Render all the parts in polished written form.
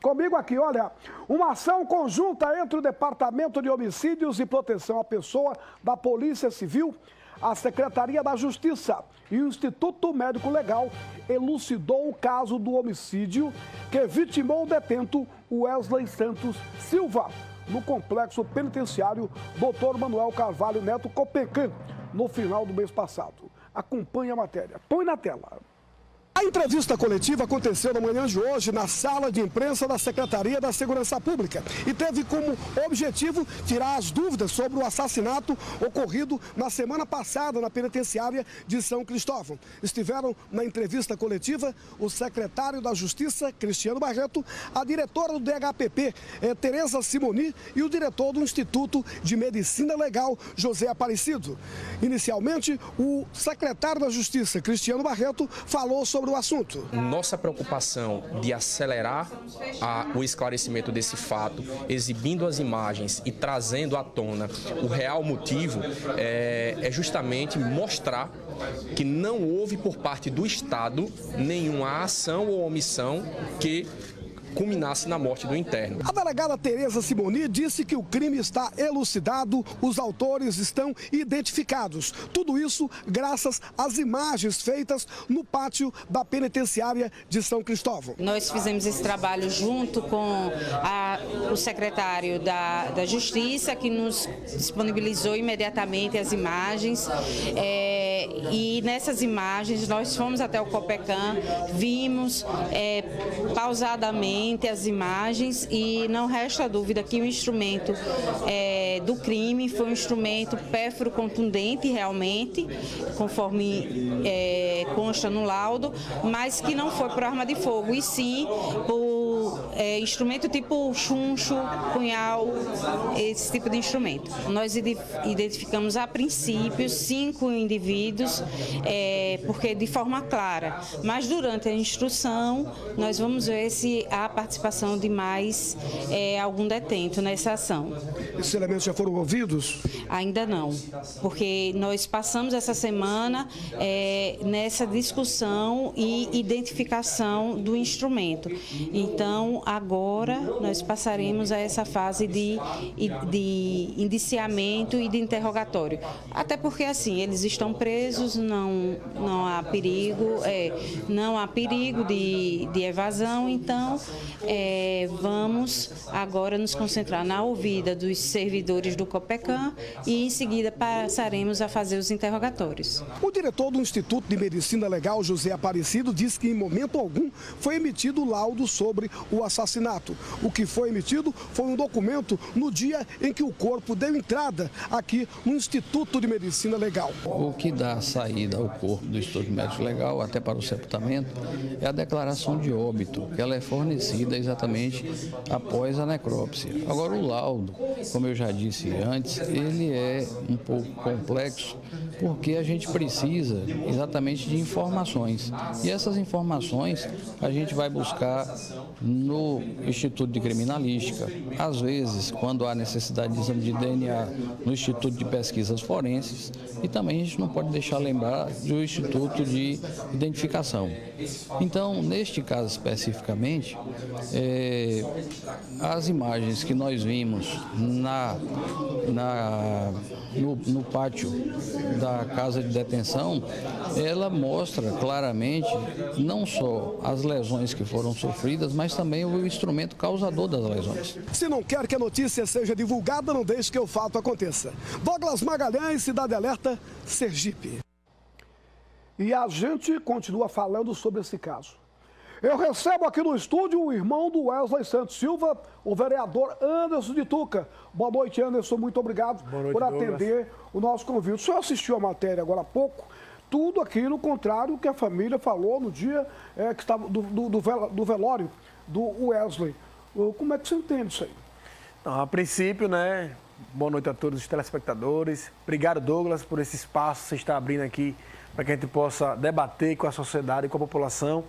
Comigo aqui, olha, uma ação conjunta entre o Departamento de Homicídios e Proteção à Pessoa da Polícia Civil, a Secretaria da Justiça e o Instituto Médico Legal elucidou o caso do homicídio que vitimou o detento Wesley Santos Silva no complexo penitenciário Dr. Manuel Carvalho Neto Copecan, no final do mês passado. Acompanhe a matéria. Põe na tela. A entrevista coletiva aconteceu na manhã de hoje na sala de imprensa da Secretaria da Segurança Pública e teve como objetivo tirar as dúvidas sobre o assassinato ocorrido na semana passada na penitenciária de São Cristóvão. Estiveram na entrevista coletiva o secretário da Justiça, Cristiano Barreto, a diretora do DHPP, Tereza Simoni, e o diretor do Instituto de Medicina Legal, José Aparecido. Inicialmente, o secretário da Justiça, Cristiano Barreto, falou sobre o assunto. Nossa preocupação de acelerar o esclarecimento desse fato, exibindo as imagens e trazendo à tona o real motivo, é justamente mostrar que não houve por parte do Estado nenhuma ação ou omissão que culminasse na morte do interno. A delegada Tereza Simoni disse que o crime está elucidado, os autores estão identificados. Tudo isso graças às imagens feitas no pátio da penitenciária de São Cristóvão. Nós fizemos esse trabalho junto com o secretário da Justiça, que nos disponibilizou imediatamente as imagens. E nessas imagens nós fomos até o Copecan, vimos pausadamente as imagens e não resta dúvida que o instrumento do crime foi um instrumento pérfuro contundente realmente, conforme consta no laudo, mas que não foi por arma de fogo, e sim por instrumento tipo chuncho, punhal, esse tipo de instrumento. Nós identificamos a princípio 5 indivíduos, porque de forma clara, mas durante a instrução nós vamos ver se há participação de mais algum detento nessa ação. Esses elementos já foram ouvidos? Ainda não, porque nós passamos essa semana nessa discussão e identificação do instrumento. Então, agora nós passaremos a essa fase de indiciamento e de interrogatório. Até porque, assim, eles estão presos, não há perigo, de evasão, então vamos agora nos concentrar na ouvida dos servidores do Copecan e em seguida passaremos a fazer os interrogatórios. O diretor do Instituto de Medicina Legal, José Aparecido, disse que em momento algum foi emitido laudo sobre o assassinato. O que foi emitido foi um documento no dia em que o corpo deu entrada aqui no Instituto de Medicina Legal. O que dá saída ao corpo do Instituto Médico Legal, até para o sepultamento, é a declaração de óbito, que ela é fornecida exatamente após a necrópsia. Agora, o laudo, como eu já disse antes, ele é um pouco complexo, porque a gente precisa exatamente de informações. E essas informações a gente vai buscar no Instituto de Criminalística, às vezes, quando há necessidade de exame de DNA, no Instituto de Pesquisas Forenses, e também a gente não pode deixar lembrar do Instituto de Identificação. Então, neste caso especificamente, as imagens que nós vimos no pátio da casa de detenção, ela mostra claramente não só as lesões que foram sofridas, mas também o instrumento causador das lesões. Se não quer que a notícia seja divulgada, não deixe que o fato aconteça. Douglas Magalhães, Cidade Alerta, Sergipe. E a gente continua falando sobre esse caso. Eu recebo aqui no estúdio o irmão do Wesley Santos Silva, o vereador Anderson de Tuca. Boa noite, Anderson. Muito obrigado por atender o nosso convite. O senhor assistiu a matéria agora há pouco, tudo aquilo contrário que a família falou no dia que estava do velório do Wesley. Como é que você entende isso aí? Não, a princípio, né? Boa noite a todos os telespectadores. Obrigado, Douglas, por esse espaço que você está abrindo aqui para que a gente possa debater com a sociedade e com a população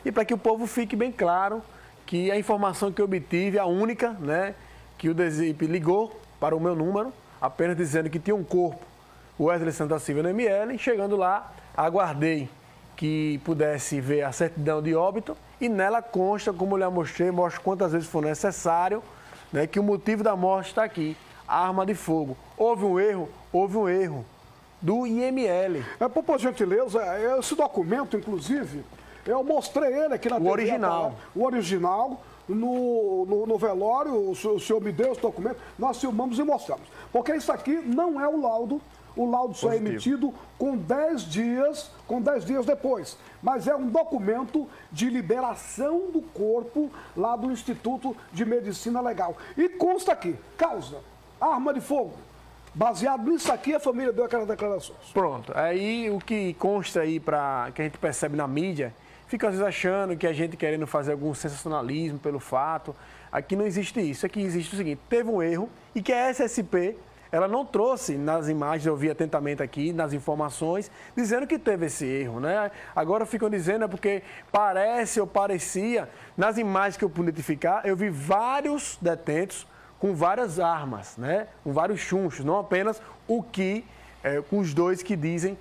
e para que o povo fique bem claro que a informação que eu obtive, a única, né, que o DESIP ligou para o meu número, apenas dizendo que tinha um corpo, o Wesley Santos Silva no ML, chegando lá, aguardei que pudesse ver a certidão de óbito e nela consta, como eu já mostrei, mostro quantas vezes for necessário, né, que o motivo da morte está aqui, arma de fogo. Houve um erro do IML. Por gentileza, esse documento, inclusive, eu mostrei ele aqui na TV. O original. No velório, o senhor me deu esse documento, nós filmamos e mostramos. Porque isso aqui não é o laudo só é emitido com 10 dias depois. Mas é um documento de liberação do corpo lá do Instituto de Medicina Legal. E consta aqui, causa, arma de fogo. Baseado nisso aqui, a família deu aquelas declarações. Pronto, aí o que consta aí, que a gente percebe na mídia, fica às vezes achando que a gente querendo fazer algum sensacionalismo pelo fato. Aqui não existe isso. Aqui existe o seguinte, teve um erro e que a SSP, ela não trouxe nas imagens, eu vi atentamente aqui, nas informações, dizendo que teve esse erro, né? Agora ficam dizendo porque parece ou parecia, nas imagens que eu pude identificar, eu vi vários detentos com várias armas, né? Com vários chunchos, não apenas com os dois que dizem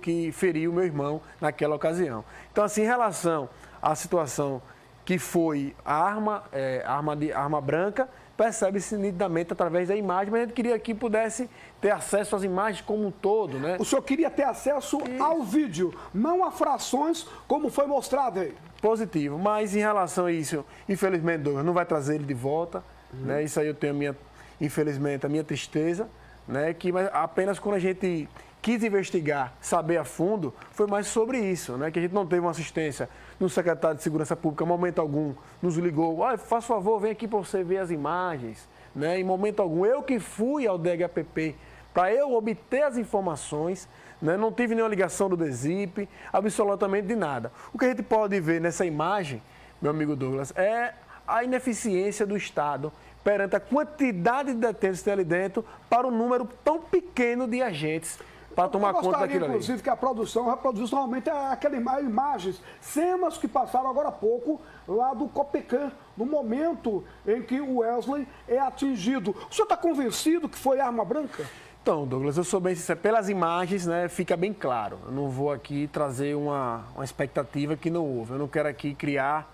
que feriu meu irmão naquela ocasião. Então, assim, em relação à situação que foi a arma branca, percebe-se nitidamente através da imagem, mas a gente queria que pudesse ter acesso às imagens como um todo, né? O senhor queria ter acesso ao vídeo, não a frações como foi mostrado aí. Positivo, mas em relação a isso, infelizmente, Douglas, não vai trazer ele de volta, né? Isso aí eu tenho, infelizmente, a minha tristeza, né? Mas apenas quando a gente quis investigar, saber a fundo, foi mais sobre isso, né? Que a gente não teve uma assistência no secretário de Segurança Pública, em momento algum, nos ligou, faz favor, vem aqui para você ver as imagens, né? Em momento algum, eu que fui ao DHPP para eu obter as informações, né? Não tive nenhuma ligação do DESIP, absolutamente de nada. O que a gente pode ver nessa imagem, meu amigo Douglas, é a ineficiência do Estado perante a quantidade de detentos que tem ali dentro para um número tão pequeno de agentes para tomar conta daquilo ali. Inclusive, que a produção reproduz normalmente aquelas imagens, cenas que passaram agora há pouco lá do Copecan, no momento em que o Wesley é atingido. O senhor está convencido que foi arma branca? Então, Douglas, eu sou bem sincero, pelas imagens, né, fica bem claro. Eu não vou aqui trazer uma expectativa que não houve. Eu não quero aqui criar,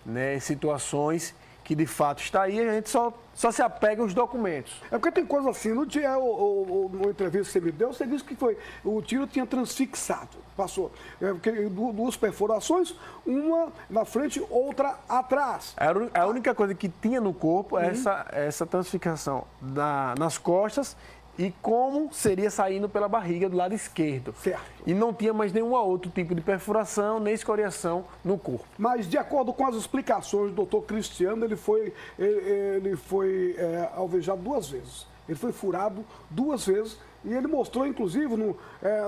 né, situações que de fato está aí, a gente só se apega aos documentos. É porque tem coisa assim, no dia, numa entrevista que você me deu, você disse que o tiro tinha transfixado, passou. Duas perfurações, uma na frente, outra atrás. A única coisa que tinha no corpo é essa transfixação nas costas e como seria saindo pela barriga do lado esquerdo. Certo. E não tinha mais nenhum outro tipo de perfuração nem escoriação no corpo. Mas, de acordo com as explicações do doutor Cristiano, ele foi alvejado 2 vezes. Ele foi furado 2 vezes e ele mostrou, inclusive,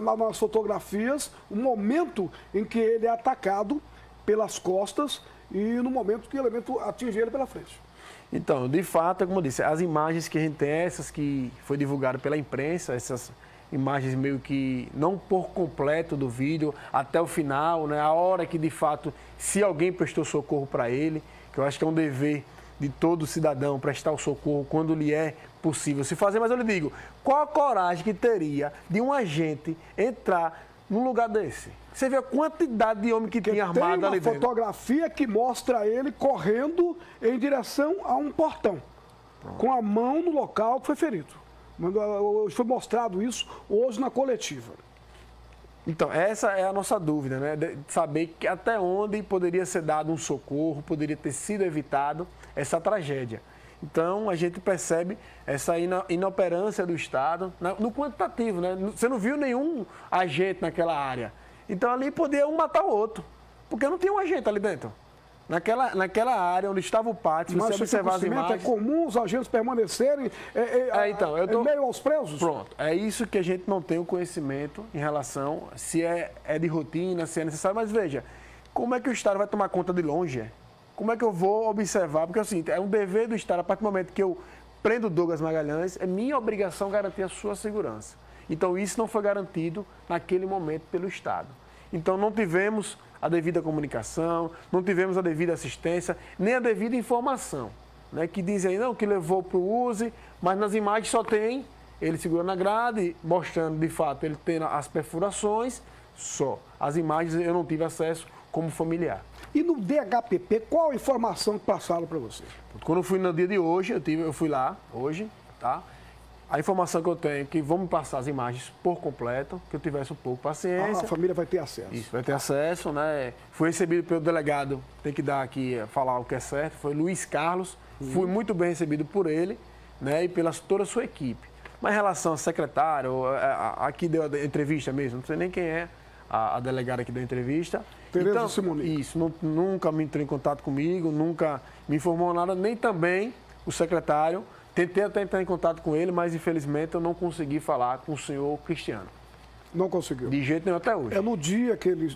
nas fotografias, o momento em que ele é atacado pelas costas e no momento que o elemento atinge ele pela frente. Então, de fato, como eu disse, as imagens que a gente tem, essas que foi divulgada pela imprensa, essas imagens meio que não por completo do vídeo, até o final, né? A hora que, de fato, se alguém prestou socorro para ele, que eu acho que é um dever de todo cidadão prestar o socorro quando lhe é possível se fazer, mas eu lhe digo, qual a coragem que teria de um agente entrar num lugar desse? Você vê a quantidade de homem que tinha armado ali dentro. Tem uma fotografia que mostra ele correndo em direção a um portão, com a mão no local que foi ferido. Foi mostrado isso hoje na coletiva. Então, essa é a nossa dúvida, né? De saber que até onde poderia ser dado um socorro, poderia ter sido evitado essa tragédia. Então, a gente percebe essa inoperância do Estado no quantitativo, né? Você não viu nenhum agente naquela área. Então, ali podia um matar o outro, porque não tinha um agente ali dentro. Naquela área onde estava o pátio, mas você observar as imagens... é comum os agentes permanecerem em meio aos presos? Pronto, é isso que a gente não tem o conhecimento em relação se é de rotina, se é necessário. Mas veja, como é que o Estado vai tomar conta de longe? Como é que eu vou observar? Porque assim, é um dever do Estado, a partir do momento que eu prendo Douglas Magalhães, é minha obrigação garantir a sua segurança. Então isso não foi garantido naquele momento pelo Estado. Então não tivemos a devida comunicação, não tivemos a devida assistência, nem a devida informação, né? Que dizem aí, não, que levou para o USE, mas nas imagens só tem ele segurando a grade, mostrando de fato ele tendo as perfurações, só. As imagens eu não tive acesso como familiar. E no DHPP, qual a informação que passaram para você? Quando eu fui no dia de hoje, eu fui lá hoje, tá? A informação que eu tenho é que vão me passar as imagens por completo, que eu tivesse um pouco de paciência. A família vai ter acesso. Isso, vai ter acesso, né? Fui recebido pelo delegado, tem que dar aqui, falar o que é certo, foi Luiz Carlos. Fui muito bem recebido por ele, né? E pela toda a sua equipe. Mas em relação ao secretário, aqui deu a entrevista mesmo, não sei nem quem é a delegada que deu a entrevista. Tereza Simoni. Isso, nunca me entrou em contato comigo, nunca me informou nada, nem também o secretário. Tentei até entrar em contato com ele, mas infelizmente eu não consegui falar com o senhor Cristiano. Não conseguiu? De jeito nenhum até hoje. É no dia que ele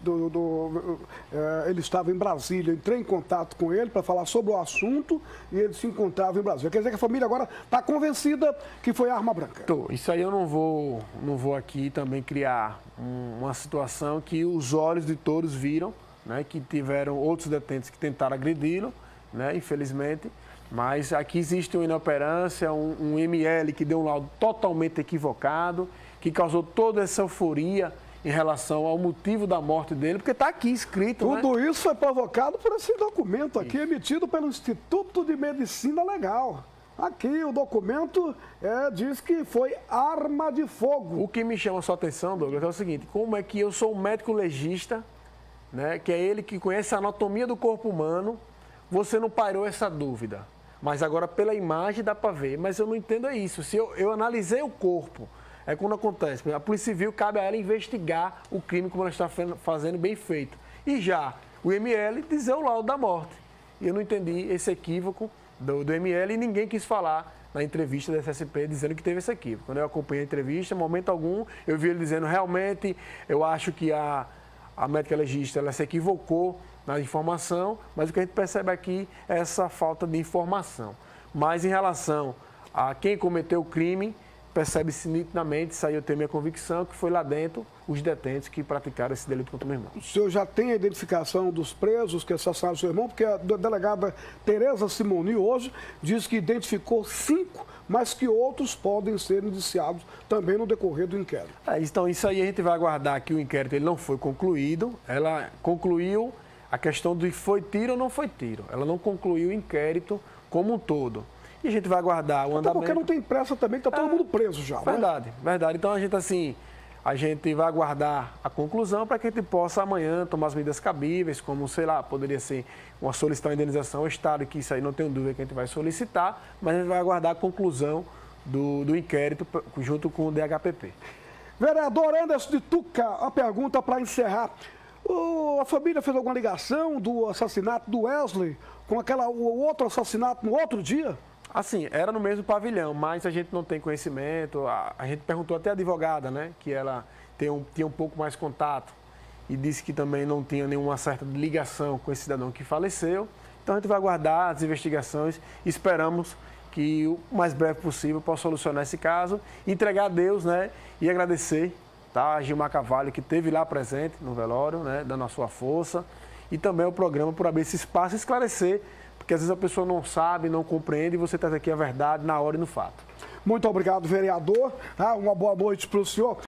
estava em Brasília, eu entrei em contato com ele para falar sobre o assunto e ele se encontrava em Brasília. Quer dizer que a família agora está convencida que foi arma branca. Isso aí eu não vou aqui também criar uma situação que os olhos de todos viram, né, que tiveram outros detentos que tentaram agredi-lo, né, infelizmente. Mas aqui existe uma inoperância, um ML que deu um laudo totalmente equivocado, que causou toda essa euforia em relação ao motivo da morte dele, porque está aqui escrito, Tudo isso foi provocado por esse documento aqui, emitido pelo Instituto de Medicina Legal. Aqui o documento diz que foi arma de fogo. O que me chama a sua atenção, Douglas, é o seguinte: como é que eu sou um médico legista, né, que é ele que conhece a anatomia do corpo humano, você não pairou essa dúvida? Mas agora pela imagem dá para ver, mas eu não entendo isso. Se eu analisei o corpo, é quando acontece. A Polícia Civil cabe a ela investigar o crime como ela está fazendo bem feito. E já o ML dizer o laudo da morte. E eu não entendi esse equívoco do ML e ninguém quis falar na entrevista da SSP dizendo que teve esse equívoco. Quando eu acompanhei a entrevista, em momento algum, eu vi ele dizendo realmente, eu acho que a médica legista ela se equivocou na informação, mas o que a gente percebe aqui é essa falta de informação. Mas em relação a quem cometeu o crime, percebe-se nitidamente, isso aí eu tenho minha convicção, que foi lá dentro os detentos que praticaram esse delito contra o meu irmão. O senhor já tem a identificação dos presos que assassinaram o seu irmão? Porque a delegada Tereza Simoni hoje diz que identificou 5, mas que outros podem ser indiciados também no decorrer do inquérito. Então, isso aí a gente vai aguardar que o inquérito ele não foi concluído. Ela concluiu a questão de foi tiro ou não foi tiro. Ela não concluiu o inquérito como um todo. E a gente vai aguardar o andamento. Porque não tem pressa também, que está todo mundo preso já. Verdade, verdade. Então a gente vai aguardar a conclusão para que a gente possa amanhã tomar as medidas cabíveis, como, sei lá, poderia ser uma solicitar uma indenização ao Estado, que isso aí não tenho dúvida que a gente vai solicitar, mas a gente vai aguardar a conclusão do inquérito junto com o DHPP. Vereador Anderson de Tuca, a pergunta para encerrar. A família fez alguma ligação do assassinato do Wesley com o outro assassinato no outro dia? Assim, era no mesmo pavilhão, mas a gente não tem conhecimento. A gente perguntou até a advogada, né, que ela tinha um pouco mais contato e disse que também não tinha nenhuma certa ligação com esse cidadão que faleceu. Então a gente vai aguardar as investigações e esperamos que o mais breve possível possa solucionar esse caso, entregar a Deus, né, e agradecer, tá, a Gilmar Carvalho, que esteve lá presente no velório, né, dando a sua força, e também o programa por abrir esse espaço e esclarecer, porque às vezes a pessoa não sabe, não compreende, e você traz aqui a verdade na hora e no fato. Muito obrigado, vereador. Uma boa noite para o senhor.